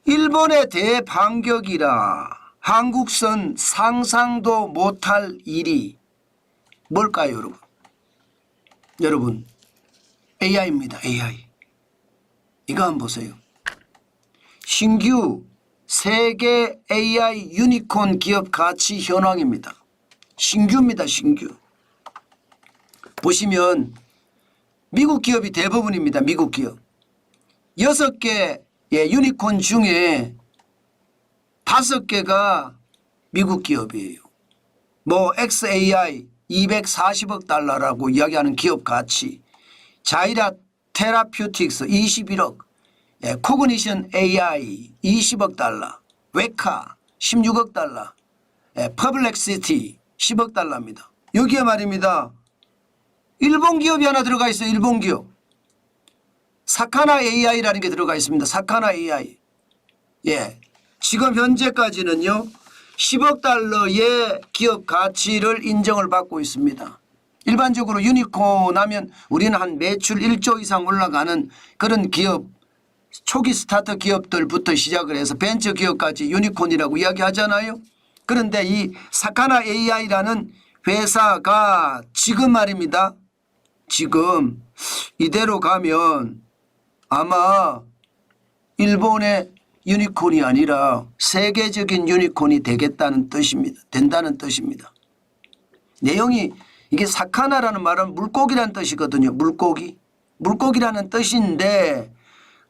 일본의 대반격이라 한국선 상상도 못할 일이 뭘까요, 여러분? 여러분, AI입니다. AI. 이거 한번 보세요. 신규 세계 AI 유니콘 기업 가치 현황입니다. 신규입니다. 신규. 보시면 미국 기업이 대부분입니다. 미국 기업. 6개 유니콘 중에 5개가 미국 기업이에요. 뭐 XAI 240억 달러라고 이야기하는 기업 가치, 자이라 테라퓨틱스 21억, 코그니션 AI 20억 달러, 웨카 16억 달러, 퍼블렉시티 10억 달러입니다. 여기에 말입니다. 일본 기업이 하나 들어가 있어요. 일본 기업. 사카나 AI라는 게 들어가 있습니다. 사카나 AI. 예. 지금 현재까지는요. 10억 달러의 기업 가치를 인정을 받고 있습니다. 일반적으로 유니콘 하면 우리는 한 매출 1조 이상 올라가는 그런 기업, 초기 스타트 기업들부터 시작을 해서 벤처 기업까지 유니콘이라고 이야기하잖아요. 그런데 이 사카나 AI라는 회사가 지금 말입니다. 지금 이대로 가면 아마 일본의 유니콘이 아니라 세계적인 유니콘이 되겠다는 뜻입니다. 된다는 뜻입니다. 내용이 이게 사카나라는 말은 물고기라는 뜻이거든요. 물고기. 물고기라는 뜻인데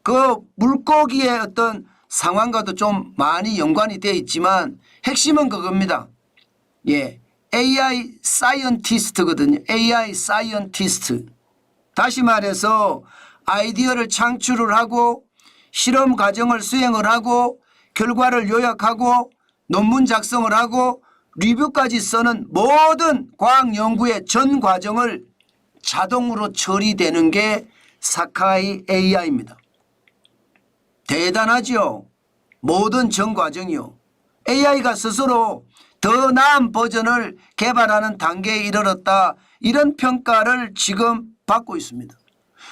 그 물고기의 어떤 상황과도 좀 많이 연관이 되어 있지만 핵심은 그겁니다. 예. AI 사이언티스트거든요. AI 사이언티스트. 다시 말해서 아이디어를 창출을 하고 실험 과정을 수행을 하고 결과를 요약하고 논문 작성을 하고 리뷰까지 쓰는 모든 과학 연구의 전 과정을 자동으로 처리되는 게 사카이 AI입니다. 대단하죠. 모든 전 과정이요. AI가 스스로 더 나은 버전을 개발하는 단계에 이르렀다. 이런 평가를 지금 받고 있습니다.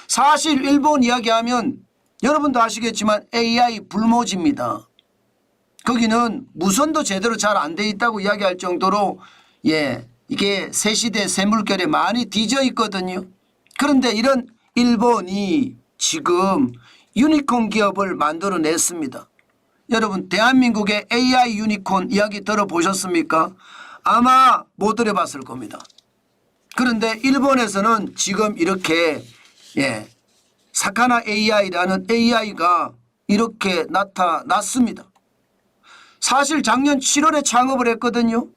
사실 일본 이야기하면 여러분도 아시겠지만 AI 불모지입니다. 거기는 무선도 제대로 잘 안 돼 있다고 이야기할 정도로 이게 새시대 새물결에 많이 뒤져 있거든요. 그런데 이런 일본이 지금 유니콘 기업을 만들어냈습니다. 여러분 대한민국의 AI 유니콘 이야기 들어보셨습니까? 아마 못 들어봤을 겁니다. 그런데 일본에서는 지금 이렇게 사카나 AI라는 AI가 이렇게 나타났습니다. 사실 작년 7월에 창업을 했거든요.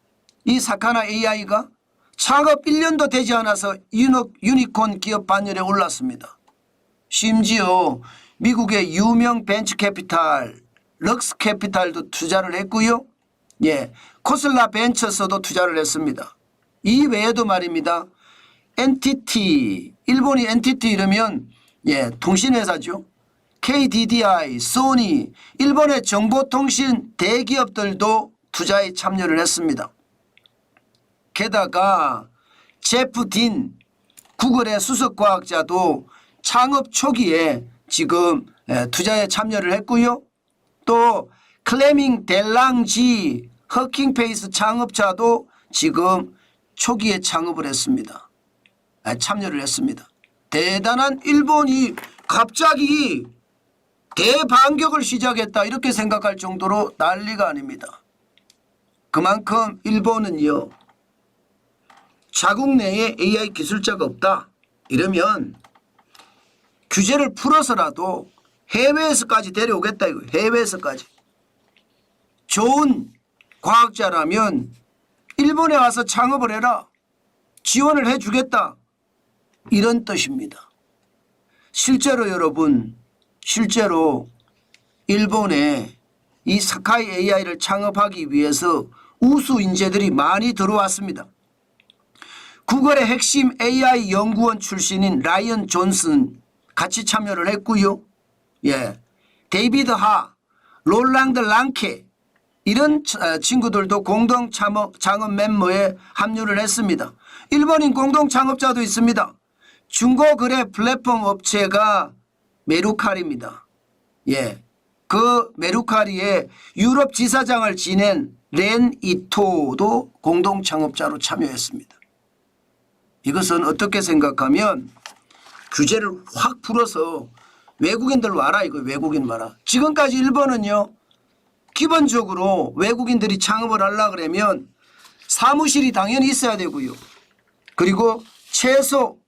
이 사카나 AI가 창업 1년도 되지 않아서 유니콘 기업 반열에 올랐습니다. 심지어 미국의 유명 벤처 캐피탈 럭스 캐피탈도 투자를 했고요. 코슬라 벤처스도 투자를 했습니다. 이 외에도 말입니다. NTT, 일본이 NTT 이러면 통신회사죠. KDDI, 소니, 일본의 정보통신 대기업들도 투자에 참여를 했습니다. 게다가 제프 딘, 구글의 수석과학자도 창업 초기에 지금 투자에 참여를 했고요. 또 클레밍 델랑지 허킹페이스 창업자도 지금 초기에 창업을 했습니다. 참여를 했습니다. 대단한 일본이 갑자기 대반격을 시작했다 이렇게 생각할 정도로 난리가 아닙니다. 그만큼 일본은요. 자국 내에 AI 기술자가 없다 이러면 규제를 풀어서라도 해외에서까지 데려오겠다 이거. 해외에서까지. 좋은 과학자라면 일본에 와서 창업을 해라. 지원을 해주겠다. 이런 뜻입니다. 실제로 여러분 실제로 일본에 이 사카이 AI를 창업하기 위해서 우수 인재들이 많이 들어왔습니다. 구글의 핵심 AI 연구원 출신인 라이언 존슨 같이 참여를 했고요. 데이비드 하, 롤랑드 랑케 이런 친구들도 공동 창업 멤버에 합류를 했습니다. 일본인 공동 창업자도 있습니다. 중고거래 플랫폼 업체가 메루칼입니다. 그 메루카리의 유럽 지사장을 지낸 렌 이토도 공동 창업자로 참여했습니다. 이것은 어떻게 생각하면 규제를 확 풀어서 외국인들 와라 이거 외국인 와라. 지금까지 일본은요. 기본적으로 외국인들이 창업을 하려고 그러면 사무실이 당연히 있어야 되고요. 그리고 최소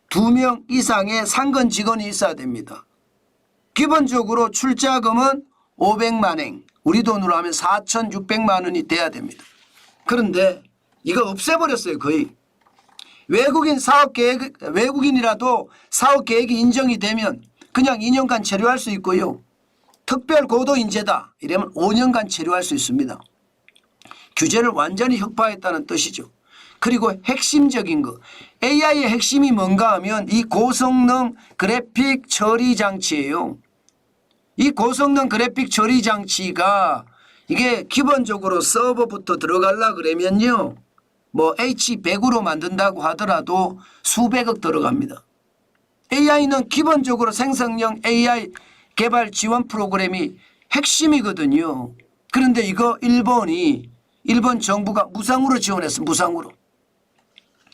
2명 이상의 상근 직원이 있어야 됩니다. 기본적으로 출자금은 500만 엔, 우리 돈으로 하면 4,600만 원이 돼야 됩니다. 그런데 이거 없애버렸어요 거의. 외국인이라도 사업 계획이 인정이 되면 그냥 2년간 체류할 수 있고요. 특별 고도 인재다 이러면 5년간 체류할 수 있습니다. 규제를 완전히 혁파했다는 뜻이죠. 그리고 핵심적인 거 AI의 핵심이 뭔가 하면 이 고성능 그래픽 처리 장치예요. 이 고성능 그래픽 처리 장치가 이게 기본적으로 서버부터 들어가려 그러면요. 뭐 H100으로 만든다고 하더라도 수백억 들어갑니다. AI는 기본적으로 생성형 AI 개발 지원 프로그램이 핵심이거든요. 그런데 이거 일본 정부가 무상으로 지원했어. 무상으로.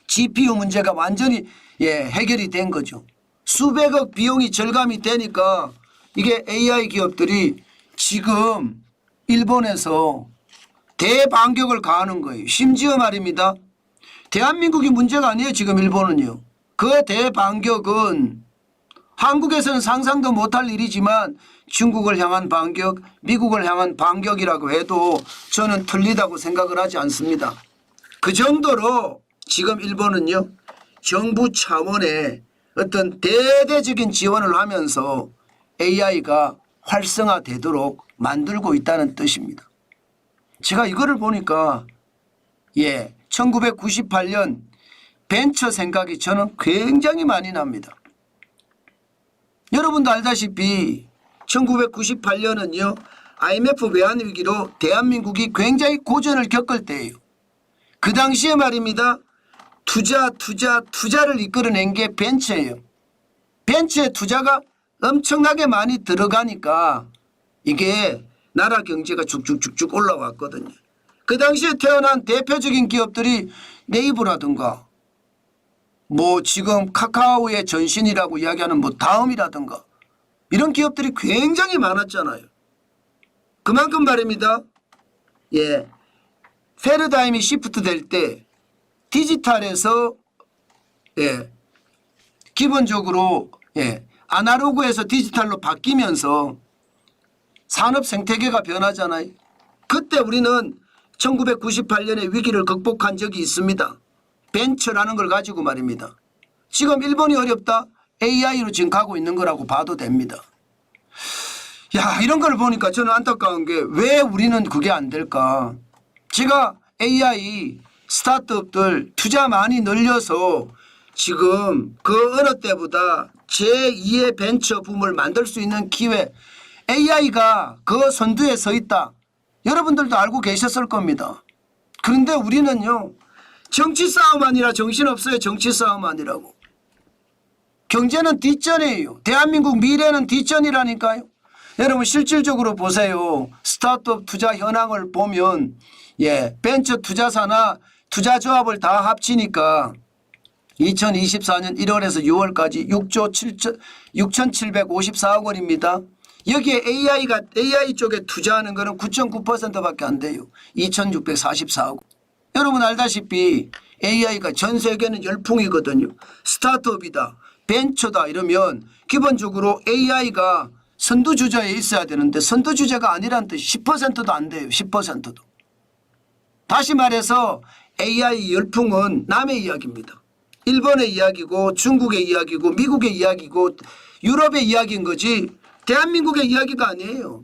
GPU 문제가 완전히 해결이 된 거죠. 수백억 비용이 절감이 되니까 이게 AI 기업들이 지금 일본에서 대반격을 가하는 거예요. 심지어 말입니다. 대한민국이 문제가 아니에요. 지금 일본은요. 그 대반격은 한국에서는 상상도 못할 일이지만 중국을 향한 반격, 미국을 향한 반격이라고 해도 저는 틀리다고 생각을 하지 않습니다. 그 정도로 지금 일본은요. 정부 차원의 어떤 대대적인 지원을 하면서 AI가 활성화되도록 만들고 있다는 뜻입니다. 제가 이거를 보니까 1998년 벤처 생각이 저는 굉장히 많이 납니다. 여러분도 알다시피 1998년은요. IMF 외환위기로 대한민국이 굉장히 고전을 겪을 때예요. 그 당시에 말입니다. 투자를 이끌어낸 게 벤처예요. 벤처에 투자가 엄청나게 많이 들어가니까 이게 나라 경제가 쭉쭉쭉쭉 올라왔거든요. 그 당시에 태어난 대표적인 기업들이 네이버라든가 뭐 지금 카카오의 전신이라고 이야기하는 뭐 다음이라든가 이런 기업들이 굉장히 많았잖아요. 그만큼 말입니다. 패러다임이 시프트 될 때 디지털에서 기본적으로 아날로그에서 디지털로 바뀌면서 산업 생태계가 변하잖아요. 그때 우리는 1998년에 위기를 극복한 적이 있습니다. 벤처라는 걸 가지고 말입니다. 지금 일본이 어렵다? AI로 지금 가고 있는 거라고 봐도 됩니다. 이런 걸 보니까 저는 안타까운 게 왜 우리는 그게 안 될까? 제가 AI 스타트업들 투자 많이 늘려서 지금 그 어느 때보다 제2의 벤처 붐을 만들 수 있는 기회 AI가 그 선두에 서 있다. 여러분들도 알고 계셨을 겁니다. 그런데 우리는요. 정치 싸움 아니라 정신없어요. 정치 싸움 아니라고. 경제는 뒷전이에요. 대한민국 미래는 뒷전이라니까요. 여러분 실질적으로 보세요. 스타트업 투자 현황을 보면 벤처 투자사나 투자조합을 다 합치니까 2024년 1월에서 6월까지 6조 6,754억 원입니다. 여기에 AI 쪽에 투자하는 거는 9.9%밖에 안 돼요. 2,644억 원. 여러분 알다시피 AI가 전 세계는 열풍이거든요. 스타트업이다. 벤처다 이러면 기본적으로 AI가 선두주자에 있어야 되는데 선두주자가 아니란 뜻이 10%도 안 돼요. 10%도. 다시 말해서 AI 열풍은 남의 이야기입니다. 일본의 이야기고 중국의 이야기고 미국의 이야기고 유럽의 이야기인 거지 대한민국의 이야기가 아니에요.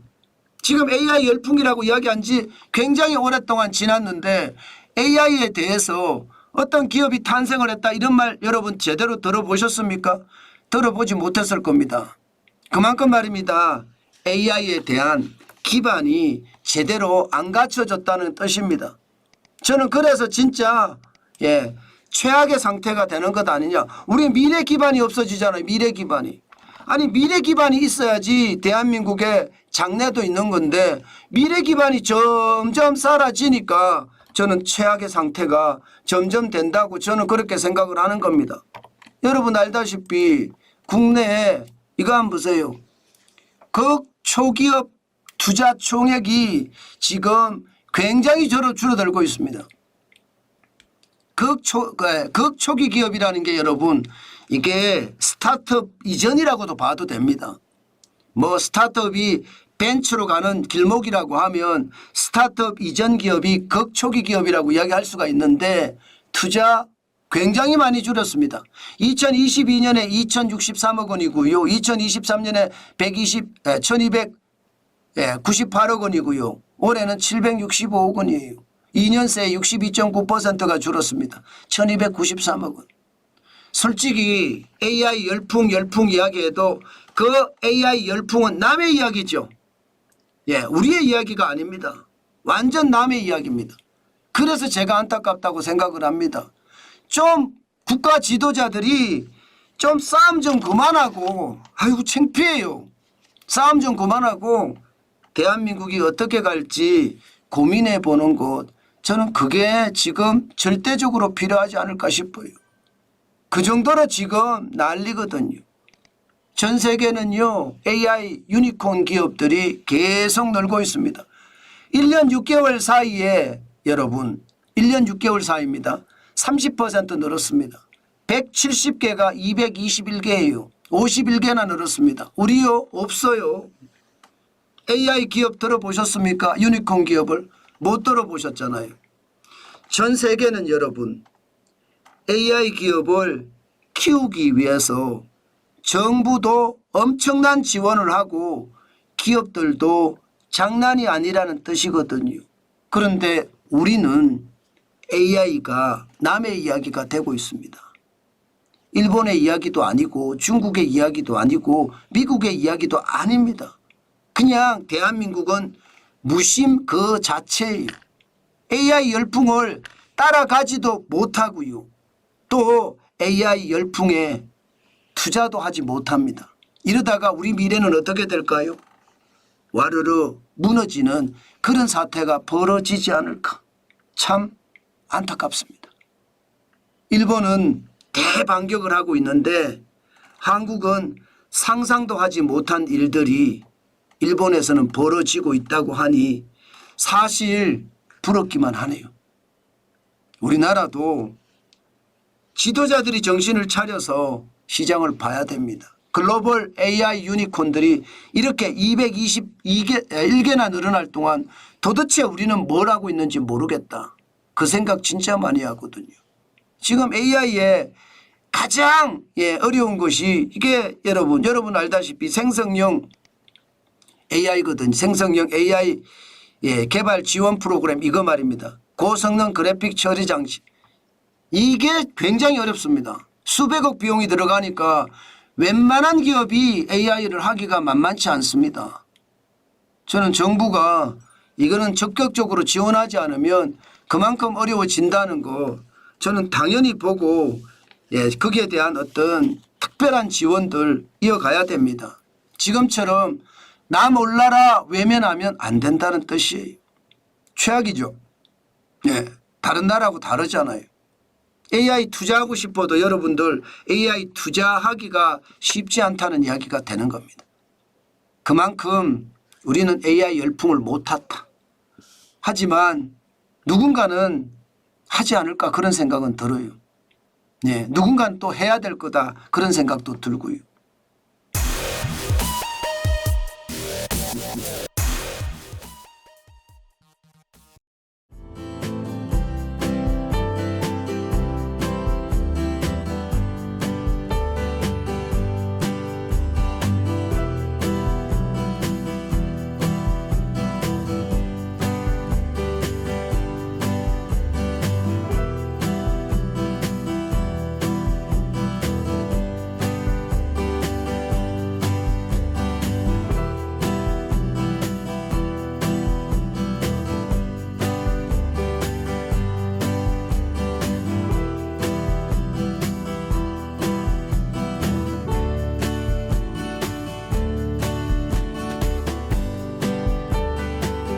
지금 AI 열풍이라고 이야기한 지 굉장히 오랫동안 지났는데 AI에 대해서 어떤 기업이 탄생을 했다 이런 말 여러분 제대로 들어보셨습니까? 들어보지 못했을 겁니다. 그만큼 말입니다. AI에 대한 기반이 제대로 안 갖춰졌다는 뜻입니다. 저는 그래서 진짜 최악의 상태가 되는 것 아니냐. 우리 미래 기반이 없어지잖아요. 미래 기반이. 아니 미래 기반이 있어야지 대한민국의 장래도 있는 건데 미래 기반이 점점 사라지니까 저는 최악의 상태가 점점 된다고 저는 그렇게 생각을 하는 겁니다. 여러분 알다시피 국내에 이거 한번 보세요. 극초기업 투자 총액이 지금 굉장히 줄어들고 있습니다. 극초기 기업이라는 게 여러분 이게 스타트업 이전이라고도 봐도 됩니다. 뭐 스타트업이 벤처로 가는 길목이라고 하면 스타트업 이전 기업이 극초기 기업이라고 이야기할 수가 있는데 투자 굉장히 많이 줄였습니다. 2022년에 2063억 원이고요. 2023년에 1298억 원이고요. 올해는 765억 원이에요. 2년 새에 62.9%가 줄었습니다. 1293억 원. 솔직히 AI 열풍 이야기해도 그 AI 열풍은 남의 이야기죠. 예, 우리의 이야기가 아닙니다. 완전 남의 이야기입니다. 그래서 제가 안타깝다고 생각을 합니다. 좀 국가 지도자들이 좀 싸움 좀 그만하고 아이고 창피해요. 싸움 좀 그만하고 대한민국이 어떻게 갈지 고민해 보는 것 저는 그게 지금 절대적으로 필요하지 않을까 싶어요. 그 정도로 지금 난리거든요. 전 세계는요 AI 유니콘 기업들이 계속 늘고 있습니다. 1년 6개월 사이에 여러분 1년 6개월 사이입니다. 30% 늘었습니다. 170개가 221개예요. 51개나 늘었습니다. 우리요 없어요. AI 기업 들어보셨습니까? 유니콘 기업을 못 들어보셨잖아요. 전 세계는 여러분 AI 기업을 키우기 위해서 정부도 엄청난 지원을 하고 기업들도 장난이 아니라는 뜻이거든요. 그런데 우리는 AI가 남의 이야기가 되고 있습니다. 일본의 이야기도 아니고 중국의 이야기도 아니고 미국의 이야기도 아닙니다. 그냥 대한민국은 무심 그 자체예요. AI 열풍을 따라가지도 못하고요. 또 AI 열풍에 투자도 하지 못합니다. 이러다가 우리 미래는 어떻게 될까요? 와르르 무너지는 그런 사태가 벌어지지 않을까. 참 안타깝습니다. 일본은 대반격을 하고 있는데 한국은 상상도 하지 못한 일들이 일본에서는 벌어지고 있다고 하니 사실 부럽기만 하네요. 우리나라도 지도자들이 정신을 차려서 시장을 봐야 됩니다. 글로벌 AI 유니콘들이 이렇게 221개나 늘어날 동안 도대체 우리는 뭘 하고 있는지 모르겠다. 그 생각 진짜 많이 하거든요. 지금 AI에 가장 어려운 것이 이게 여러분 알다시피 생성형 AI거든요. 생성형 AI 개발 지원 프로그램 이거 말입니다. 고성능 그래픽 처리 장치. 이게 굉장히 어렵습니다. 수백억 비용이 들어가니까 웬만한 기업이 AI를 하기가 만만치 않습니다. 저는 정부가 이거는 적극적으로 지원하지 않으면 그만큼 어려워진다는 거 저는 당연히 보고 거기에 대한 어떤 특별한 지원들 이어가야 됩니다. 지금처럼 나 몰라라 외면하면 안 된다는 뜻이에요. 최악이죠. 다른 나라하고 다르잖아요. AI 투자하고 싶어도 여러분들 AI 투자하기가 쉽지 않다는 이야기가 되는 겁니다. 그만큼 우리는 AI 열풍을 못 탔다. 하지만 누군가는 하지 않을까 그런 생각은 들어요. 누군가는 또 해야 될 거다 그런 생각도 들고요.